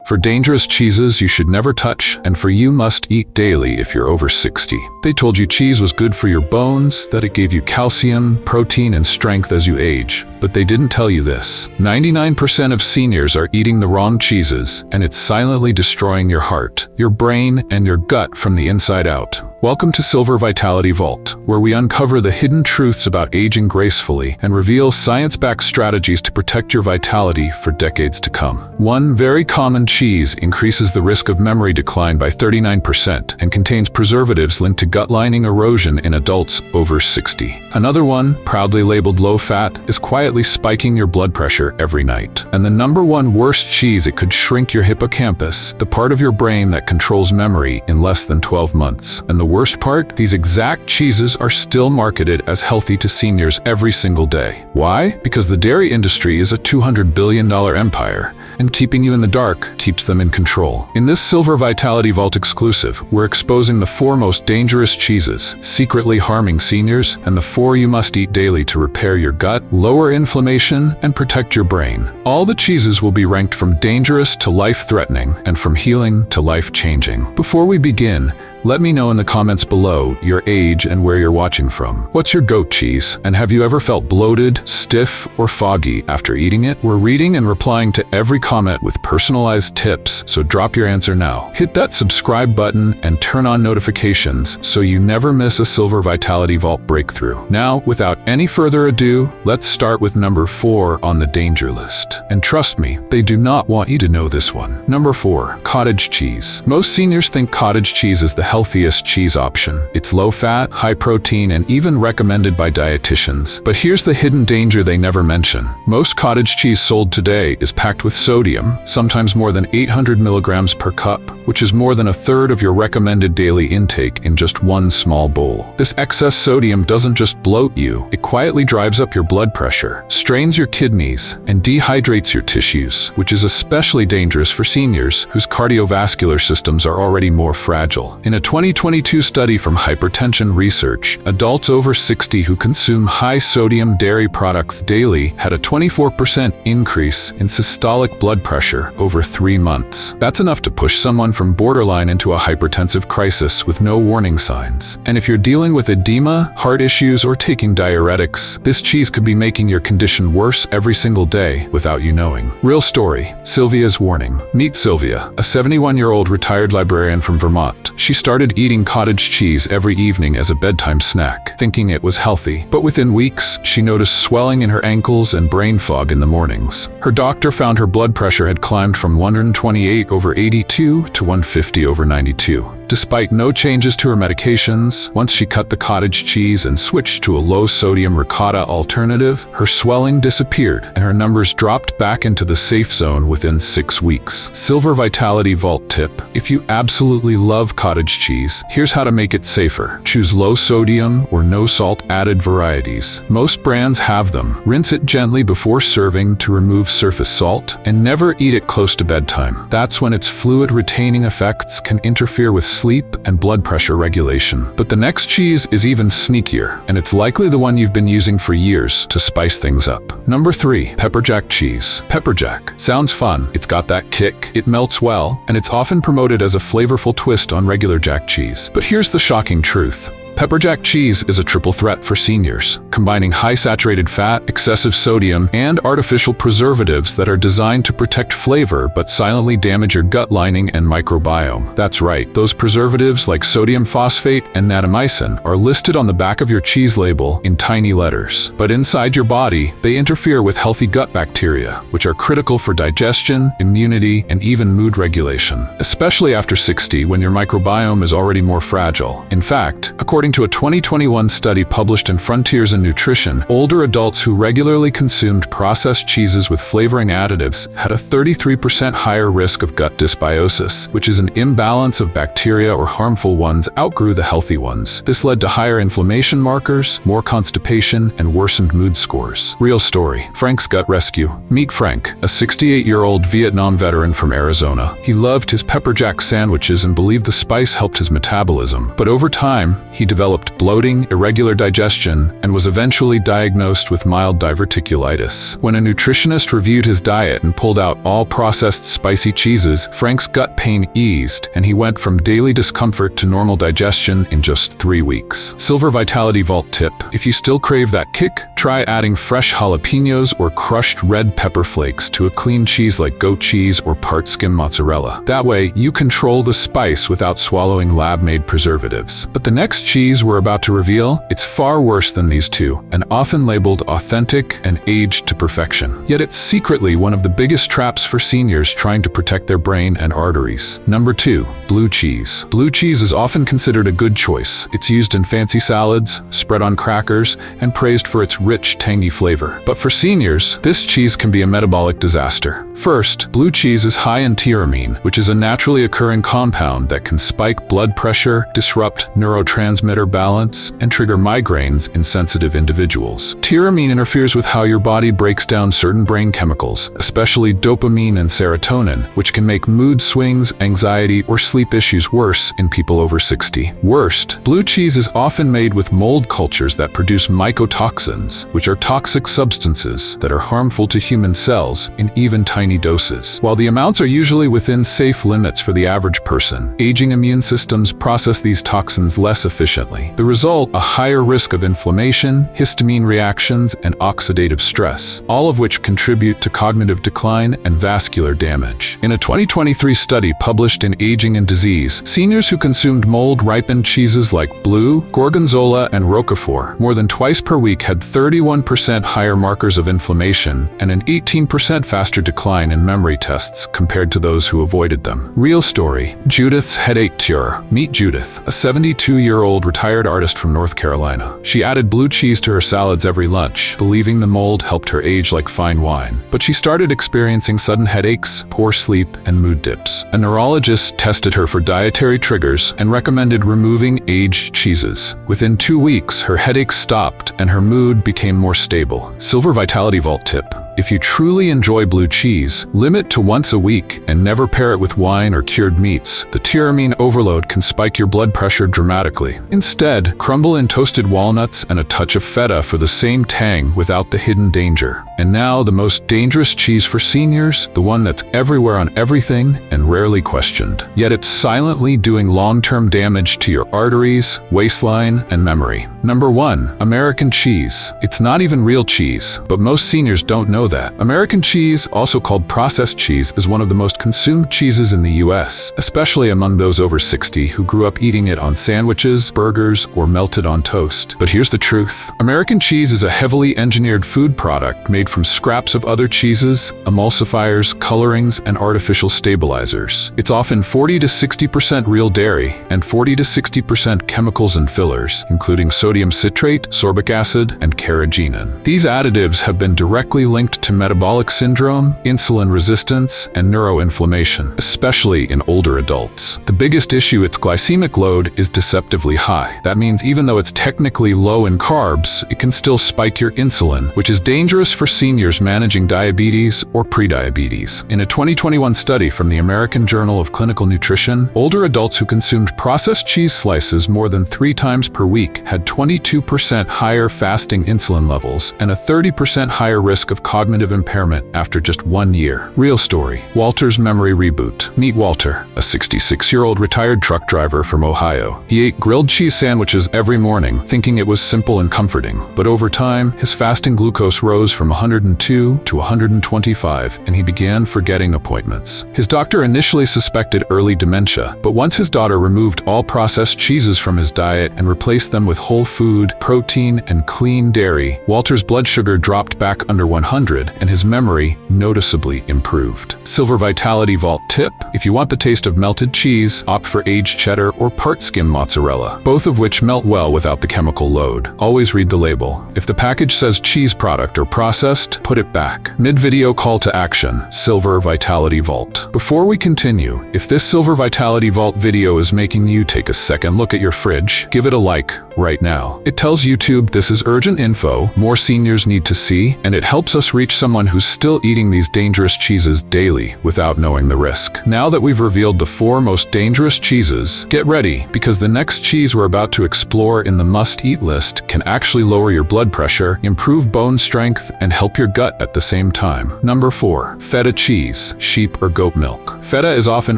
For dangerous cheeses you should never touch, and for you must eat daily if you're over 60. They told you cheese was good for your bones, that it gave you calcium, protein, and strength as you age. But they didn't tell you this. 99% of seniors are eating the wrong cheeses, and it's silently destroying your heart, your brain, and your gut from the inside out. Welcome to Silver Vitality Vault, where we uncover the hidden truths about aging gracefully and reveal science-backed strategies to protect your vitality for decades to come. One very common cheese increases the risk of memory decline by 39% and contains preservatives linked to gut lining erosion in adults over 60. Another one, proudly labeled low-fat, is quietly spiking your blood pressure every night. And the number one worst cheese, it could shrink your hippocampus, the part of your brain that controls memory, in less than 12 months. And the worst part, these exact cheeses are still marketed as healthy to seniors every single day. Why? Because the dairy industry is a $200 billion empire, and keeping you in the dark keeps them in control. In this Silver Vitality Vault exclusive, we're exposing the 4 most dangerous cheeses, secretly harming seniors, and the 4 you must eat daily to repair your gut, lower inflammation, and protect your brain. All the cheeses will be ranked from dangerous to life-threatening, and from healing to life-changing. Before we begin, let me know in the comments below your age and where you're watching from. What's your goat cheese? And have you ever felt bloated, stiff, or foggy after eating it? We're reading and replying to every comment with personalized tips, so drop your answer now. Hit that subscribe button and turn on notifications so you never miss a Silver Vitality Vault breakthrough. Now, without any further ado, let's start with number 4 on the danger list. And trust me, they do not want you to know this one. Number 4, cottage cheese. Most seniors think cottage cheese is the healthiest cheese option. It's low-fat, high-protein, and even recommended by dietitians. But here's the hidden danger they never mention. Most cottage cheese sold today is packed with sodium, sometimes more than 800 milligrams per cup, which is more than a third of your recommended daily intake in just one small bowl. This excess sodium doesn't just bloat you, it quietly drives up your blood pressure, strains your kidneys, and dehydrates your tissues, which is especially dangerous for seniors whose cardiovascular systems are already more fragile. In a 2022 study from Hypertension Research, adults over 60 who consume high-sodium dairy products daily had a 24% increase in systolic blood pressure over 3 months. That's enough to push someone from borderline into a hypertensive crisis with no warning signs. And if you're dealing with edema, heart issues, or taking diuretics, this cheese could be making your condition worse every single day without you knowing. Real story, Sylvia's warning. Meet Sylvia, a 71-year-old retired librarian from Vermont. She started eating cottage cheese every evening as a bedtime snack, thinking it was healthy. But within weeks, she noticed swelling in her ankles and brain fog in the mornings. Her doctor found her blood pressure had climbed from 128/82 to 150/92. Despite no changes to her medications, once she cut the cottage cheese and switched to a low-sodium ricotta alternative, her swelling disappeared and her numbers dropped back into the safe zone within 6 weeks. Silver Vitality Vault tip: if you absolutely love cottage cheese, here's how to make it safer. Choose low-sodium or no-salt added varieties. Most brands have them. Rinse it gently before serving to remove surface salt, and never eat it close to bedtime. That's when its fluid-retaining effects can interfere with sleep and blood pressure regulation. But the next cheese is even sneakier, and it's likely the one you've been using for years to spice things up. Number 3, pepperjack cheese. Pepperjack sounds fun. It's got that kick, it melts well, and it's often promoted as a flavorful twist on regular jack cheese. But here's the shocking truth. Pepperjack cheese is a triple threat for seniors, combining high saturated fat, excessive sodium, and artificial preservatives that are designed to protect flavor but silently damage your gut lining and microbiome. That's right, those preservatives like sodium phosphate and natamycin are listed on the back of your cheese label in tiny letters. But inside your body, they interfere with healthy gut bacteria, which are critical for digestion, immunity, and even mood regulation, especially after 60 when your microbiome is already more fragile. In fact, according to a 2021 study published in Frontiers in Nutrition, older adults who regularly consumed processed cheeses with flavoring additives had a 33% higher risk of gut dysbiosis, which is an imbalance of bacteria or harmful ones outgrew the healthy ones. This led to higher inflammation markers, more constipation, and worsened mood scores. Real story, Frank's gut rescue. Meet Frank, a 68-year-old Vietnam veteran from Arizona. He loved his pepperjack sandwiches and believed the spice helped his metabolism. But over time, he developed developed bloating, irregular digestion, and was eventually diagnosed with mild diverticulitis. When a nutritionist reviewed his diet and pulled out all processed spicy cheeses, Frank's gut pain eased, and he went from daily discomfort to normal digestion in just 3 weeks. Silver Vitality Vault tip: if you still crave that kick, try adding fresh jalapenos or crushed red pepper flakes to a clean cheese like goat cheese or part-skim mozzarella. That way, you control the spice without swallowing lab-made preservatives. But the next cheese we're about to reveal, it's far worse than these two, and often labeled authentic and aged to perfection. Yet it's secretly one of the biggest traps for seniors trying to protect their brain and arteries. Number 2. Blue cheese. Blue cheese is often considered a good choice. It's used in fancy salads, spread on crackers, and praised for its rich, tangy flavor. But for seniors, this cheese can be a metabolic disaster. First, blue cheese is high in tyramine, which is a naturally occurring compound that can spike blood pressure, disrupt neurotransmitter balance, and trigger migraines in sensitive individuals. Tyramine interferes with how your body breaks down certain brain chemicals, especially dopamine and serotonin, which can make mood swings, anxiety, or sleep issues worse in people over 60. Worst, blue cheese is often made with mold cultures that produce mycotoxins, which are toxic substances that are harmful to human cells in even tiny doses. While the amounts are usually within safe limits for the average person, aging immune systems process these toxins less efficiently. The result, a higher risk of inflammation, histamine reactions, and oxidative stress, all of which contribute to cognitive decline and vascular damage. In a 2023 study published in Aging and Disease, seniors who consumed mold-ripened cheeses like Blue, Gorgonzola, and Roquefort more than twice per week had 31% higher markers of inflammation and an 18% faster decline in memory tests compared to those who avoided them. Real story: Judith's headache cure. Meet Judith, a 72-year-old retired artist from North Carolina. She added blue cheese to her salads every lunch, believing the mold helped her age like fine wine. But she started experiencing sudden headaches, poor sleep, and mood dips. A neurologist tested her for dietary triggers and recommended removing aged cheeses. Within 2 weeks, her headaches stopped and her mood became more stable. Silver Vitality Vault tip: if you truly enjoy blue cheese, limit to once a week and never pair it with wine or cured meats. The tyramine overload can spike your blood pressure dramatically. Instead, crumble in toasted walnuts and a touch of feta for the same tang without the hidden danger. And now, the most dangerous cheese for seniors, the one that's everywhere on everything and rarely questioned. Yet it's silently doing long-term damage to your arteries, waistline, and memory. Number 1. American cheese. It's not even real cheese, but most seniors don't know that. American cheese, also called processed cheese, is one of the most consumed cheeses in the US, especially among those over 60 who grew up eating it on sandwiches, burgers, or melted on toast. But here's the truth: American cheese is a heavily engineered food product made from scraps of other cheeses, emulsifiers, colorings, and artificial stabilizers. It's often 40 to 60% real dairy and 40 to 60% chemicals and fillers, including sodium citrate, sorbic acid, and carrageenan. These additives have been directly linked to metabolic syndrome, insulin resistance, and neuroinflammation, especially in older adults. The biggest issue: its glycemic load is deceptively high. That means even though it's technically low in carbs, it can still spike your insulin, which is dangerous for seniors managing diabetes or prediabetes. In a 2021 study from the American Journal of Clinical Nutrition, older adults who consumed processed cheese slices more than 3 times per week had 22% higher fasting insulin levels and a 30% higher risk of cognitive impairment after just 1 year. Real story: Walter's memory reboot. Meet Walter, a 66-year-old retired truck driver from Ohio. He ate grilled cheese sandwiches every morning, thinking it was simple and comforting. But over time, his fasting glucose rose from 102 to 125, and he began forgetting appointments. His doctor initially suspected early dementia, but once his daughter removed all processed cheeses from his diet and replaced them with whole food, protein, and clean dairy, Walter's blood sugar dropped back under 100, and his memory noticeably improved. Silver Vitality Vault tip: if you want the taste of melted cheese, opt for aged cheddar or part-skim mozzarella, both of which melt well without the chemical load. Always read the label. If the package says cheese product or processed, just put it back. Mid-video call to action, Silver Vitality Vault. Before we continue, if this Silver Vitality Vault video is making you take a second look at your fridge, give it a like right now. It tells YouTube this is urgent info more seniors need to see, and it helps us reach someone who's still eating these dangerous cheeses daily without knowing the risk. Now that we've revealed the 4 most dangerous cheeses, get ready, because the next cheese we're about to explore in the must-eat list can actually lower your blood pressure, improve bone strength, and help your gut at the same time. Number 4. Feta cheese, sheep or goat milk. Feta is often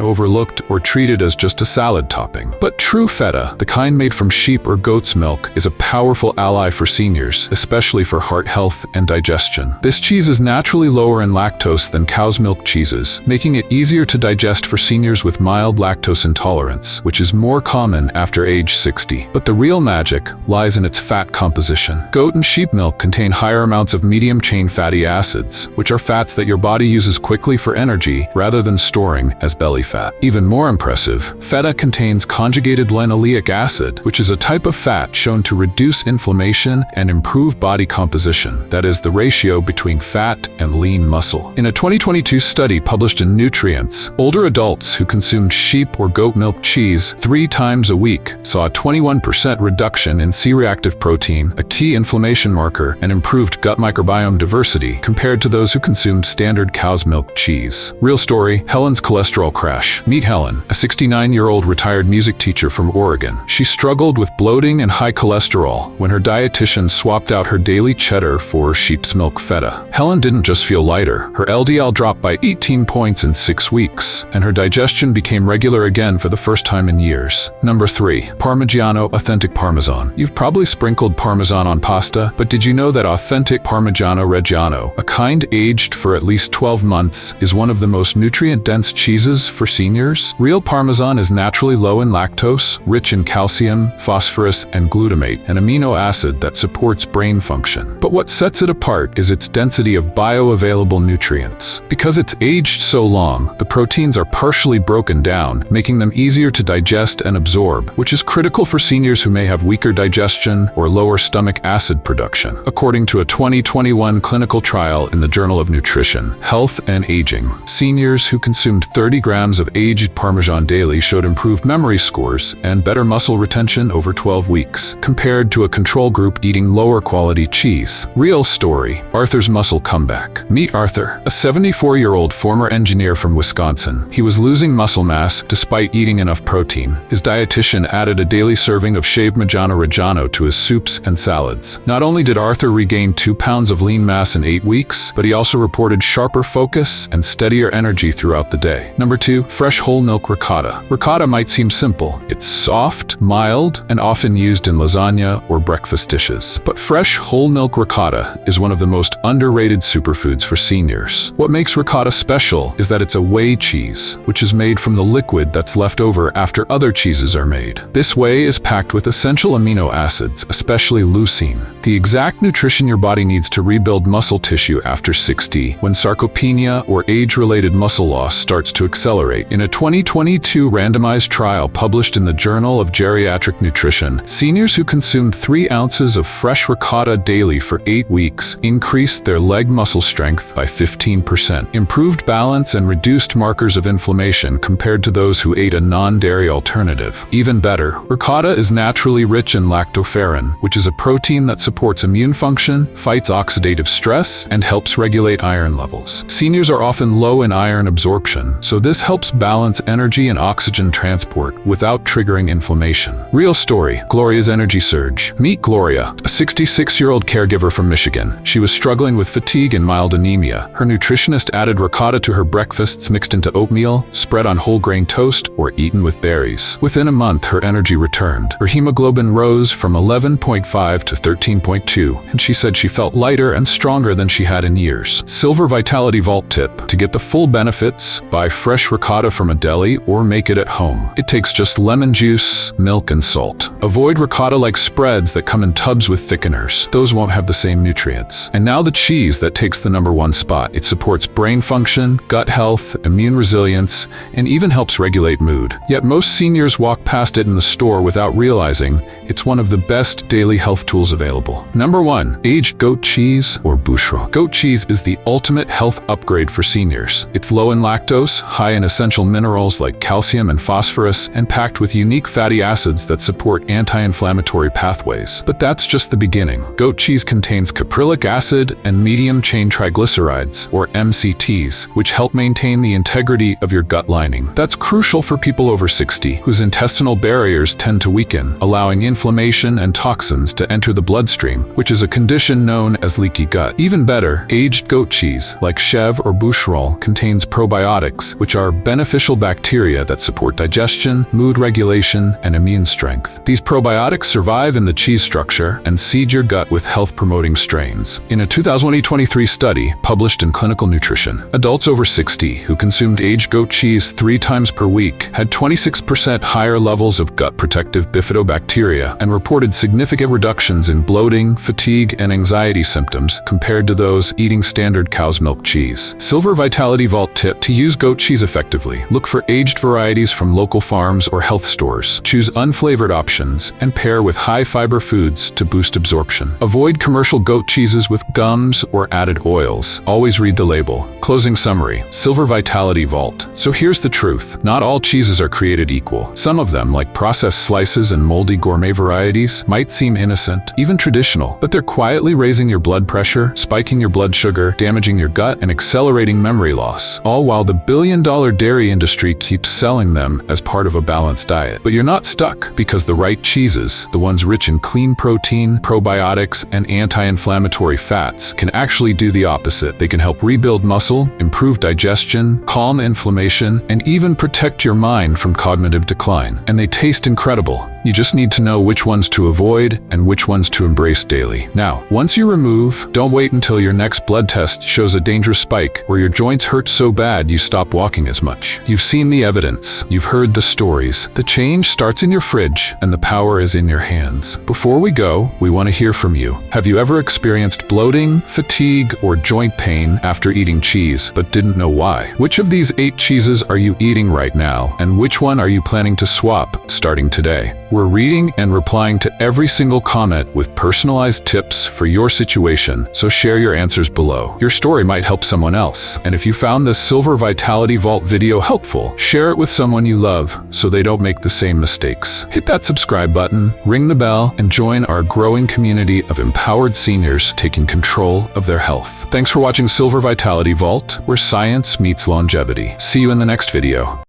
overlooked or treated as just a salad topping. But true feta, the kind made from sheep or goat's milk, is a powerful ally for seniors, especially for heart health and digestion. This cheese is naturally lower in lactose than cow's milk cheeses, making it easier to digest for seniors with mild lactose intolerance, which is more common after age 60. But the real magic lies in its fat composition. Goat and sheep milk contain higher amounts of medium-chain fatty acids, which are fats that your body uses quickly for energy rather than storing as belly fat. Even more impressive, feta contains conjugated linoleic acid, which is a type of fat shown to reduce inflammation and improve body composition, that is, the ratio between fat and lean muscle. In a 2022 study published in Nutrients, older adults who consumed sheep or goat milk cheese 3 times a week saw a 21% reduction in C-reactive protein, a key inflammation marker, and improved gut microbiome diversity compared to those who consumed standard cow's milk cheese. Real story, Helen's cholesterol crash. Meet Helen, a 69-year-old retired music teacher from Oregon. She struggled with bloating and high cholesterol when her dietitian swapped out her daily cheddar for sheep's milk feta. Helen didn't just feel lighter, her LDL dropped by 18 points in 6 weeks, and her digestion became regular again for the first time in years. Number 3. Parmigiano Authentic Parmesan. You've probably sprinkled Parmesan on pasta, but did you know that authentic Parmigiano Reggiano, a kind aged for at least 12 months, is one of the most nutrient-dense cheeses for seniors? Real Parmesan is naturally low in lactose, rich in calcium, phosphorus, and glutamate, an amino acid that supports brain function. But what sets it apart is its density of bioavailable nutrients. Because it's aged so long, the proteins are partially broken down, making them easier to digest and absorb, which is critical for seniors who may have weaker digestion or lower stomach acid production. According to a 2021 clinical trial in the Journal of Nutrition, Health and Aging, seniors who consumed 30 grams of aged Parmesan daily showed improved memory scores and better muscle retention over 12 weeks, compared to a control group eating lower quality cheese. Real story, Arthur's muscle comeback. Meet Arthur, a 74-year-old former engineer from Wisconsin. He was losing muscle mass despite eating enough protein. His dietitian added a daily serving of shaved Parmigiano Reggiano to his soups and salads. Not only did Arthur regain 2 pounds of lean mass in 8 weeks, but he also reported sharper focus and steadier energy throughout the day. Number 2. Fresh whole milk ricotta. Ricotta might seem simple. It's soft, mild, and often used in lasagna or breakfast dishes. But fresh whole milk ricotta is one of the most underrated superfoods for seniors. What makes ricotta special is that it's a whey cheese, which is made from the liquid that's left over after other cheeses are made. This whey is packed with essential amino acids, especially leucine, the exact nutrition your body needs to rebuild muscle tissue after 60, when sarcopenia or age-related muscle loss starts to accelerate. In a 2022 randomized trial published in the Journal of Geriatric Nutrition, seniors who consumed 3 ounces of fresh ricotta daily for 8 weeks increased their leg muscle strength by 15%, improved balance, and reduced markers of inflammation compared to those who ate a non-dairy alternative. Even better, ricotta is naturally rich in lactoferrin, which is a protein that supports immune function, fights oxidative stress, and helps regulate iron levels. Seniors are often low in iron absorption, so this helps balance energy and oxygen transport without triggering inflammation. Real story, Gloria's energy surge. Meet Gloria, a 66-year-old caregiver from Michigan. She was struggling with fatigue and mild anemia. Her nutritionist added ricotta to her breakfasts mixed into oatmeal, spread on whole grain toast, or eaten with berries. Within a month, her energy returned. Her hemoglobin rose from 11.5 to 13.2, and she said she felt lighter and stronger than she had in years. Silver Vitality Vault tip: to get the full benefits, buy fresh ricotta from a deli or make it at home. It takes just lemon juice, milk, and salt. Avoid ricotta-like spreads that come in tubs with thickeners. Those won't have the same nutrients. And now the cheese that takes the #1 spot. It supports brain function, gut health, immune resilience, and even helps regulate mood. Yet most seniors walk past it in the store without realizing it's one of the best daily health tools available. Number 1. Aged goat cheese, or boucheron. Goat cheese is the ultimate health upgrade for seniors. It's low in lactose, high in essential minerals like calcium and phosphorus, and packed with unique fatty acids that support anti-inflammatory pathways. But that's just the beginning. Goat cheese contains caprylic acid and medium-chain triglycerides, or MCTs, which help maintain the integrity of your gut lining. That's crucial for people over 60, whose intestinal barriers tend to weaken, allowing inflammation and toxins to enter the bloodstream, which is a condition known as leaky gut. Even better, aged goat cheese, like Chèvre or Boucheron, contains probiotics, which are beneficial bacteria that support digestion, mood regulation, and immune strength. These probiotics survive in the cheese structure and seed your gut with health-promoting strains. In a 2023 study published in Clinical Nutrition, adults over 60 who consumed aged goat cheese 3 times per week had 26% higher levels of gut-protective bifidobacteria and reported significant reductions in bloating, fatigue, and anxiety symptoms compared to those eating standard cow's milk cheese. Silver Vitality Vault tip to use goat cheese effectively: look for aged varieties from local farms or health stores. Choose unflavored options and pair with high-fiber foods to boost absorption. Avoid commercial goat cheeses with gums or added oils. Always read the label. Closing summary: Silver Vitality Vault. So here's the truth. Not all cheeses are created equal. Some of them, like processed slices and moldy gourmet varieties, might seem innocent, even traditional, but they're quietly raising your blood pressure, spiking your blood sugar, damaging your gut, and accelerating memory loss, all while the billion-dollar dairy industry keeps selling them as part of a balanced diet. But you're not stuck, because the right cheeses, the ones rich in clean protein, probiotics, and anti-inflammatory fats, can actually do the opposite. They can help rebuild muscle, improve digestion, calm inflammation, and even protect your mind from cognitive decline. And they taste incredible. You just need to know which ones to avoid and which ones to embrace daily. Now, once you remove, don't wait until your next blood test shows a dangerous spike or your joints hurt so bad you stop walking as much. You've seen the evidence. You've heard the stories. The change starts in your fridge, and the power is in your hands. Before we go, we want to hear from you. Have you ever experienced bloating, fatigue, or joint pain after eating cheese but didn't know why? Which of these 8 cheeses are you eating right now, and which one are you planning to swap starting today? We're reading and replying to every single comment with personalized tips for your situation, so share your answers below. Your story might help someone else. And if you found this Silver Vitality Vault video helpful, share it with someone you love so they don't make the same mistakes. Hit that subscribe button, ring the bell, and join our growing community of empowered seniors taking control of their health. Thanks for watching Silver Vitality Vault, where science meets longevity. See you in the next video.